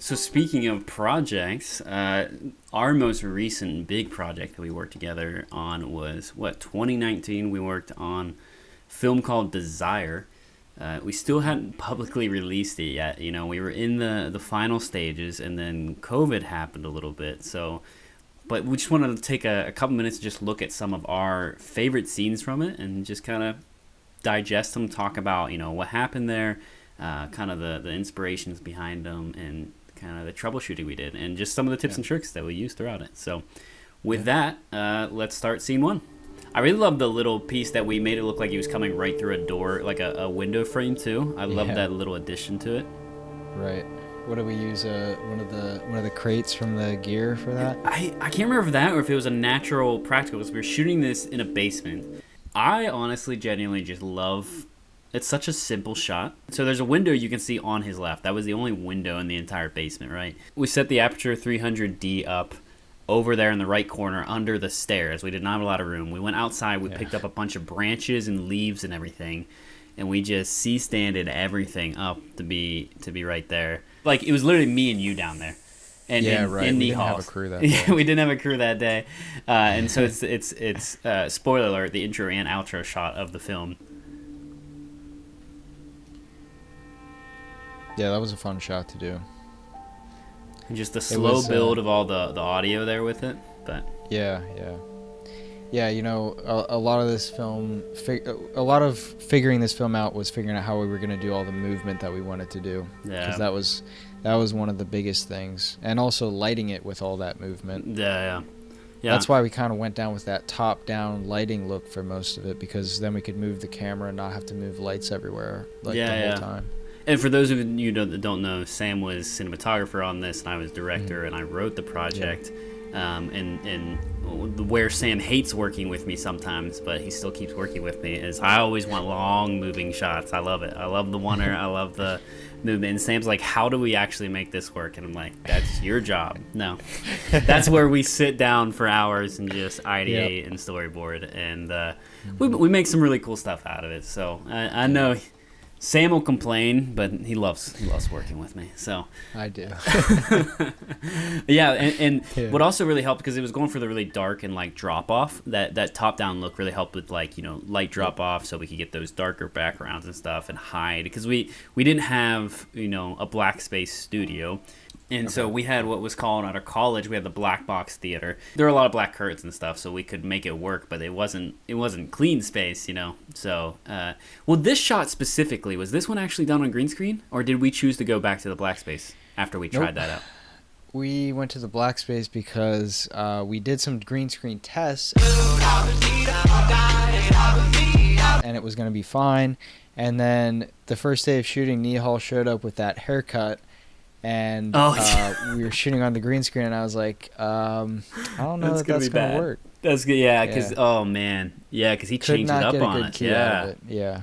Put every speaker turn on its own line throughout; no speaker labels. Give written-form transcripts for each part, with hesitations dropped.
So speaking of projects, our most recent big project that we worked together on was 2019. We worked on a film called Desire. We still hadn't publicly released it yet. You know, we were in the final stages, and then COVID happened a little bit. So, but we just wanted to take a couple minutes to just look at some of our favorite scenes from it and just kind of digest them, talk about, you know, what happened there, kind of the inspirations behind them, and kind of the troubleshooting we did, and just some of the tips and tricks that we used throughout it. So with that, let's start scene one. I really love the little piece that we made it look like he was coming right through a door, like a window frame too. I love that little addition to it.
Right. What did we use? One of the crates from the gear for that?
I can't remember if that or if it was a natural practical, because we were shooting this in a basement. I honestly genuinely just love, it's such a simple shot. So there's a window you can see on his left. That was the only window in the entire basement, right? We set the aperture 300D up over there in the right corner under the stairs. We did not have a lot of room. We went outside. We picked up a bunch of branches and leaves and everything, and we just C-standed everything up to be right there. Like, it was literally me and you down there. And
right.
In
we
the
didn't
halls.
have a crew that day.
We didn't have a crew that day. And so it's spoiler alert, the intro and outro shot of the film.
Yeah, that was a fun shot to do.
And just the slow build of all the audio there with it. But
yeah. You know, a lot of this film, a lot of figuring this film out was figuring out how we were going to do all the movement that we wanted to do. Yeah. Because that was one of the biggest things, and also lighting it with all that movement.
Yeah.
That's why we kind of went down with that top-down lighting look for most of it, because then we could move the camera and not have to move lights everywhere the whole time.
And for those of you that don't know, Sam was cinematographer on this, and I was director, and I wrote the project. And where Sam hates working with me sometimes, but he still keeps working with me, is I always want long moving shots. I love it. I love the oneer. I love the movement. And Sam's like, how do we actually make this work? And I'm like, that's your job. No. That's where we sit down for hours and just ideate and storyboard. And we make some really cool stuff out of it. So I know Sam will complain, but he loves working with me. So
I do.
and what also really helped, because it was going for the really dark and like drop off, that top down look really helped with, like, you know, light drop off, so we could get those darker backgrounds and stuff and hide, because we didn't have, you know, a black space studio. And so we had what was called at our college, we had the black box theater. There were a lot of black curtains and stuff, so we could make it work, but it wasn't clean space, you know. So, well, this shot specifically, was this one actually done on green screen, or did we choose to go back to the black space after we tried that out?
We went to the black space because we did some green screen tests, and it was going to be fine. And then the first day of shooting, Nihal showed up with that haircut. And we were shooting on the green screen, and I was like, I don't know if that's going to work.
That's good, because, oh, man. Yeah, because he changed it up on us.
Yeah.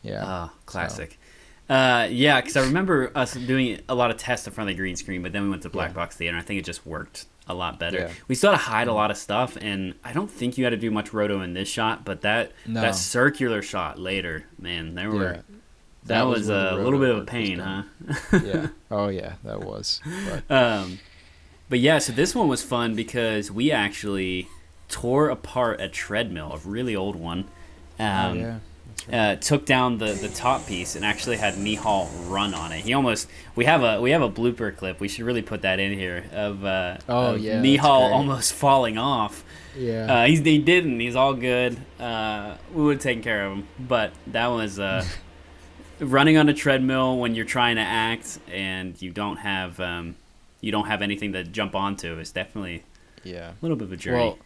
Oh, classic. Because I remember us doing a lot of tests in front of the green screen, but then we went to black box theater, and I think it just worked a lot better. Yeah. We still had to hide a lot of stuff, and I don't think you had to do much roto in this shot, but that circular shot later, man, there were... Yeah. That was a little bit of a pain, huh?
Yeah. Oh, yeah, that was.
But yeah, so this one was fun because we actually tore apart a treadmill, a really old one. Took down the top piece and actually had Nihal run on it. We have a blooper clip. We should really put that in here of Nihal almost falling off.
Yeah.
He didn't. He's all good. We would have taken care of him, but that was. Running on a treadmill when you're trying to act and you don't have anything to jump onto is definitely a little bit of a journey.
Well,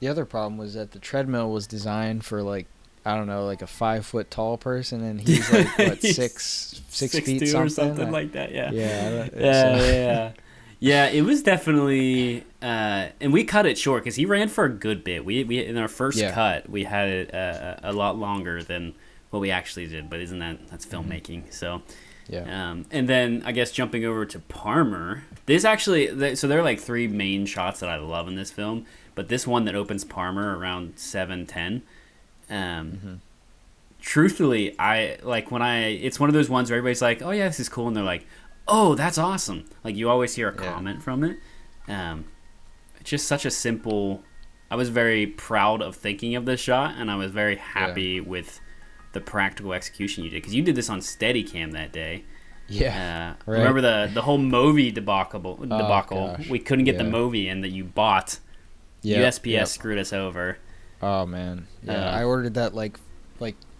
the other problem was that the treadmill was designed for, like, I don't know, like a 5 foot tall person, and he's like what, six feet
or something like that. Yeah, it was definitely and we cut it short because he ran for a good bit. We in our first cut we had it a lot longer than what we actually did, but that's filmmaking. So and then I guess jumping over to Palmer, this actually, so there are like 3 main shots that I love in this film, but this one that opens Palmer around 7:10, truthfully, I like when it's one of those ones where everybody's like, oh yeah, this is cool, and they're like, oh, that's awesome. Like, you always hear a comment from it. It's just such a simple... I was very proud of thinking of this shot, and I was very happy with the practical execution you did. Because you did this on Steadicam that day.
Yeah. Right.
Remember the whole Movi debacle?
Gosh.
We couldn't get the Movi in that you bought. USPS screwed us over.
Oh, man. Yeah, I ordered that like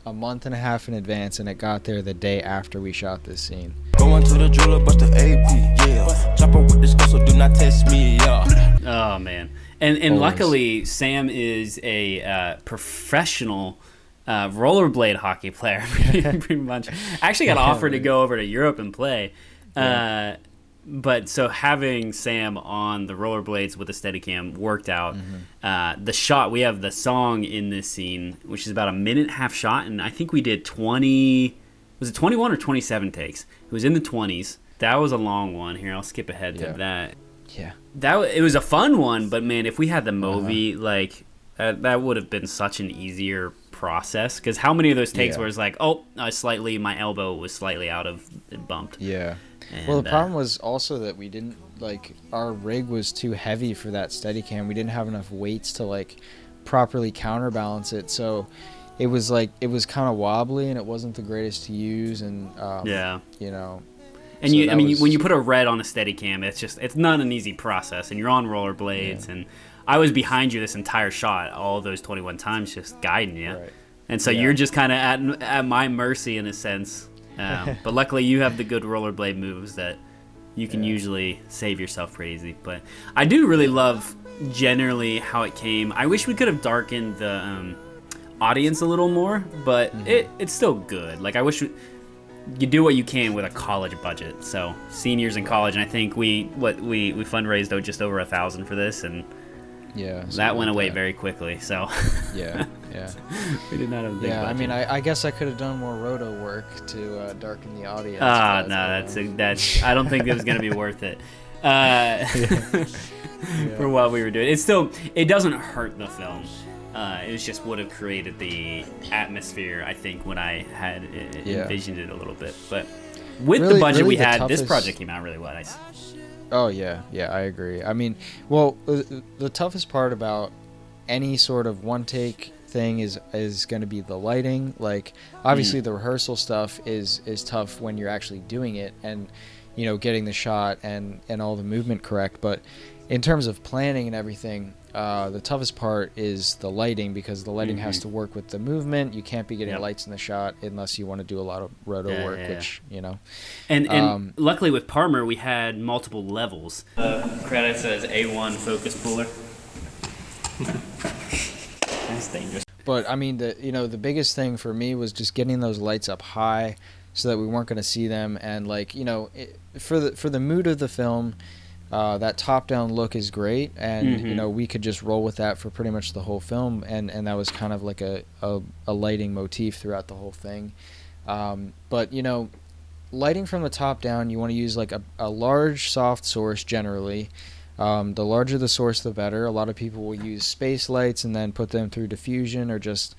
a month and a half in advance, and it got there the day after we shot this scene.
Going to the jeweler, but the AP, yeah. Chopper with this girl, so do not test me, yeah.
Oh, man. And luckily, Sam is a professional rollerblade hockey player, pretty much. I actually got offered to go over to Europe and play. But so having Sam on the rollerblades with a Steadicam worked out. The shot, we have the song in this scene, which is about a minute and a half shot, and I think we did 20, was it 21 or 27 takes? It was in the 20s. That was a long one. Here, I'll skip ahead to that.
Yeah.
It was a fun one, but man, if we had the Movi, like, that would have been such an easier process. Because how many of those takes where it's like, my elbow was slightly out of, it bumped.
Yeah. And, well, the problem was also that we didn't, like, our rig was too heavy for that Steadicam. We didn't have enough weights to, like, properly counterbalance it. So it was, like, it was kind of wobbly, and it wasn't the greatest to use. And, you know.
And so when you put a red on a Steadicam, it's not an easy process. And you're on rollerblades. And I was behind you this entire shot, all those 21 times, just guiding you. Right. And so you're just kind of at my mercy in a sense. But luckily you have the good rollerblade moves that you can usually save yourself pretty easy. But I do really love generally how it came. I wish we could have darkened the audience a little more, but it's still good. Like, I wish you do what you can with a college budget. So seniors in college, and I think we fundraised just over $1,000 for this, and that went away very quickly. So we did not have a big budget.
I mean, I guess I could have done more roto work to darken the audience.
No, that's I don't think it was gonna be worth it for what we were doing. It doesn't hurt the film. It just would have created the atmosphere, I think, when I had envisioned it a little bit. But with the budget we had, this project came out really well.
Oh, yeah, I agree. I mean, well, the toughest part about any sort of one-take thing is going to be the lighting. Like, obviously, the rehearsal stuff is tough when you're actually doing it and, you know, getting the shot and all the movement correct. But in terms of planning and everything, the toughest part is the lighting, because the lighting has to work with the movement. You can't be getting lights in the shot unless you want to do a lot of roto work, which, you know.
And luckily with Parmer, we had multiple levels. Credit says A1 focus puller. That's dangerous.
But I mean, the biggest thing for me was just getting those lights up high so that we weren't going to see them. And, like, you know, for the mood of the film, that top-down look is great, and you know, we could just roll with that for pretty much the whole film, and that was kind of like a lighting motif throughout the whole thing. But, you know, lighting from the top down, you want to use like a large soft source generally. The larger the source, the better. A lot of people will use space lights and then put them through diffusion, or just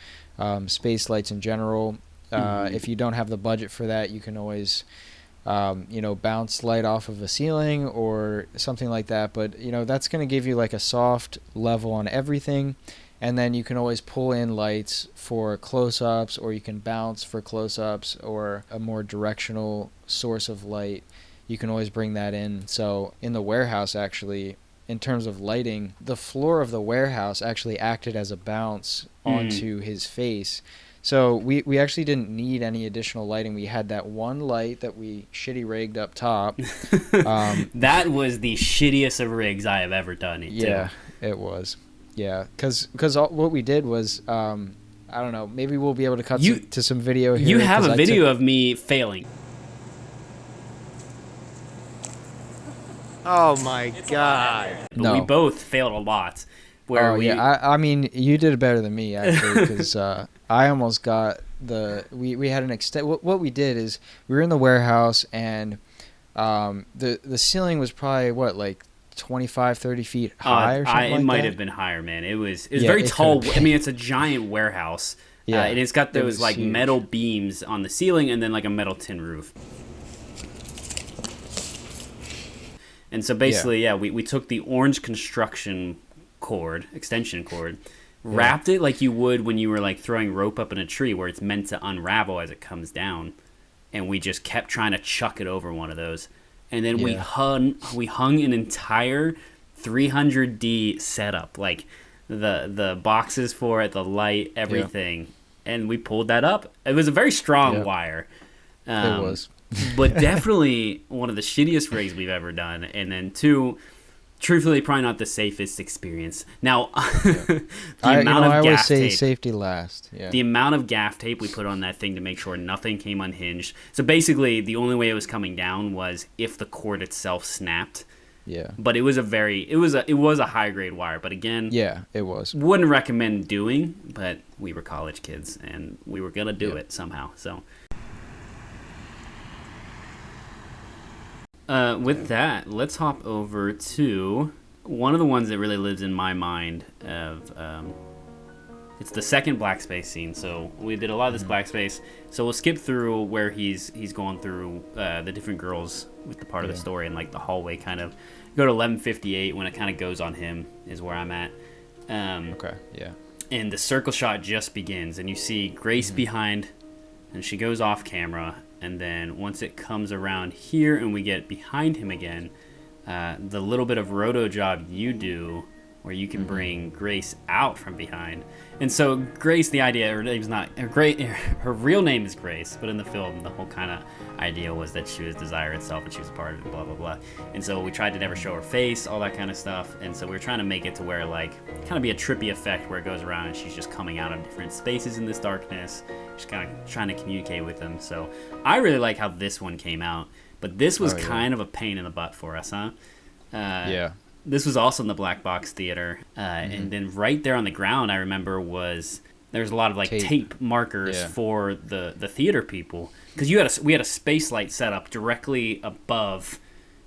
space lights in general. If you don't have the budget for that, you can always bounce light off of a ceiling or something like that. But, you know, that's going to give you like a soft level on everything. And then you can always pull in lights for close-ups, or you can bounce for close-ups, or a more directional source of light. You can always bring that in. So in the warehouse, actually, in terms of lighting, the floor of the warehouse actually acted as a bounce onto his face. So we actually didn't need any additional lighting. We had that one light that we shitty rigged up top.
That was the shittiest of rigs I have ever done.
It was. Yeah, because what we did was, I don't know, maybe we'll be able to cut to some video here.
You have a video of me failing.
Oh my god.
No. We both failed a lot.
I mean, you did it better than me, actually, because I almost got we had an extent. What we did is we were in the warehouse, and the ceiling was probably like 25-30 feet high or something like that.
It might have been higher, man. It was very tall. I mean, it's a giant warehouse, and it's got those like huge metal beams on the ceiling, and then like a metal tin roof. And so basically, we took the orange construction extension cord, wrapped it like you would when you were like throwing rope up in a tree where it's meant to unravel as it comes down. And we just kept trying to chuck it over one of those. And then we hung an entire 300D setup, like the boxes for it, the light, everything. Yeah. And we pulled that up. It was a very strong wire.
It was.
But definitely one of the shittiest rigs we've ever done. And then two, truthfully, probably not the safest experience. Now,
I always say safety last. Yeah.
The amount of gaff tape we put on that thing to make sure nothing came unhinged. So basically, the only way it was coming down was if the cord itself snapped.
Yeah.
But it was a high grade wire. But again,
it was.
Wouldn't recommend doing. But we were college kids and we were gonna do it somehow. So. With that, let's hop over to one of the ones that really lives in my mind it's the second black space scene. So we did a lot of this black space. So we'll skip through where he's going through the different girls with the part of the story and like the hallway kind of. Go to 11:58 when it kind of goes on him is where I'm at.
Okay, yeah.
And the circle shot just begins and you see Grace behind and she goes off camera. And then once it comes around here and we get behind him again, the little bit of roto job you do where you can bring Grace out from behind. And so Grace, the idea, her name's not, her real name is Grace, but in the film, the whole kind of idea was that she was Desire itself and she was a part of it, blah, blah, blah. And so we tried to never show her face, all that kind of stuff. And so we were trying to make it to where like, kind of be a trippy effect where it goes around and she's just coming out of different spaces in this darkness. Just kind of trying to communicate with them. So I really like how this one came out, but this was kind of a pain in the butt for us, huh?
Yeah.
This was also in the black box theater. And then right there on the ground, I remember there's a lot of like tape markers for the theater people. Because we had a space light set up directly above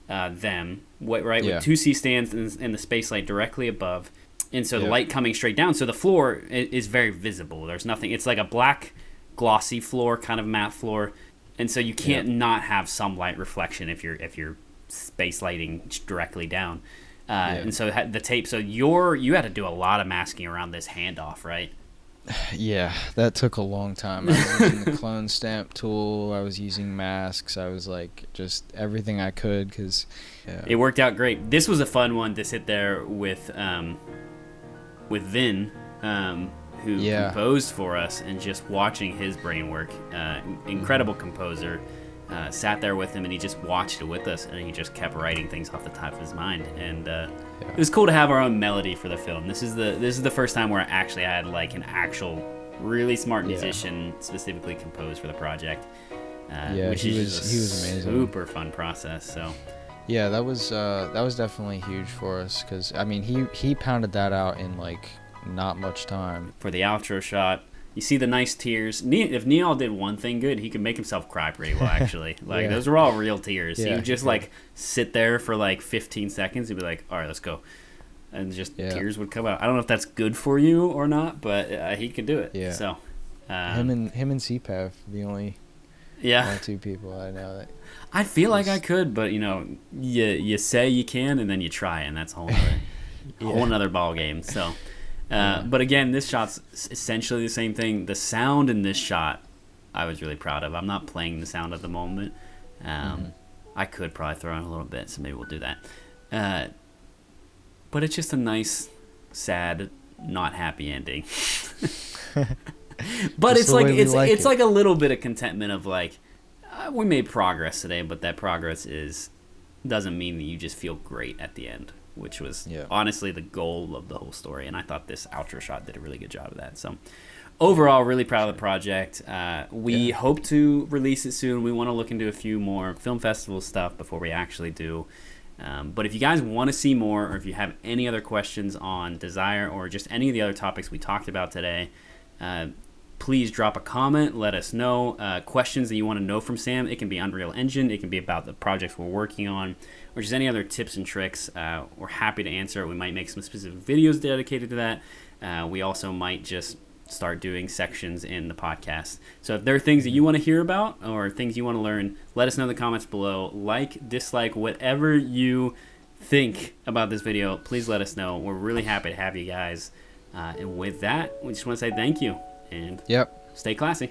them, right? With two C-stands and the space light directly above. And so the light coming straight down. So the floor is very visible. There's nothing. It's like a black glossy floor, kind of matte floor. And so you can't not have some light reflection if you're space lighting directly down. And so the tape, so you had to do a lot of masking around this handoff, right?
Yeah, that took a long time. I was using the clone stamp tool. I was using masks. I was like just everything I could because
it worked out great. This was a fun one to sit there with Vin, who composed for us, and just watching his brain work. Incredible composer. Sat there with him and he just watched it with us and he just kept writing things off the top of his mind, and it was cool to have our own melody for the film. This is the first time where I actually had like an actual really smart musician specifically composed for the project, which he was amazing. Super fun process. So
yeah, that was definitely huge for us because I mean he pounded that out in like not much time.
For the outro shot, you see the nice tears. If Neil did one thing good, he could make himself cry pretty well, actually. Like, those were all real tears. He would just, like, sit there for, like, 15 seconds and be like, all right, let's go. And just tears would come out. I don't know if that's good for you or not, but he could do it.
Yeah.
So,
him and CPAF, the only two people I know that.
I feel like I could, but, you say you can and then you try, and that's a whole other ball game. So... But again, this shot's essentially the same thing. The sound in this shot, I was really proud of. I'm not playing the sound at the moment. I could probably throw in a little bit, so maybe we'll do that. But it's just a nice, sad, not happy ending. But it's like a little bit of contentment of like, we made progress today, but that progress doesn't mean that you just feel great at the end, which was honestly the goal of the whole story. And I thought this outro shot did a really good job of that. So overall, really proud of the project. We hope to release it soon. We want to look into a few more film festival stuff before we actually do. But if you guys want to see more, or if you have any other questions on Desire or just any of the other topics we talked about today, please drop a comment. Let us know questions that you want to know from Sam. It can be Unreal Engine. It can be about the projects we're working on, or just any other tips and tricks. We're happy to answer. We might make some specific videos dedicated to that. We also might just start doing sections in the podcast. So if there are things that you want to hear about or things you want to learn, let us know in the comments below. Like, dislike, whatever you think about this video, please let us know. We're really happy to have you guys. And with that, we just want to say thank you and
Yep.
stay classy.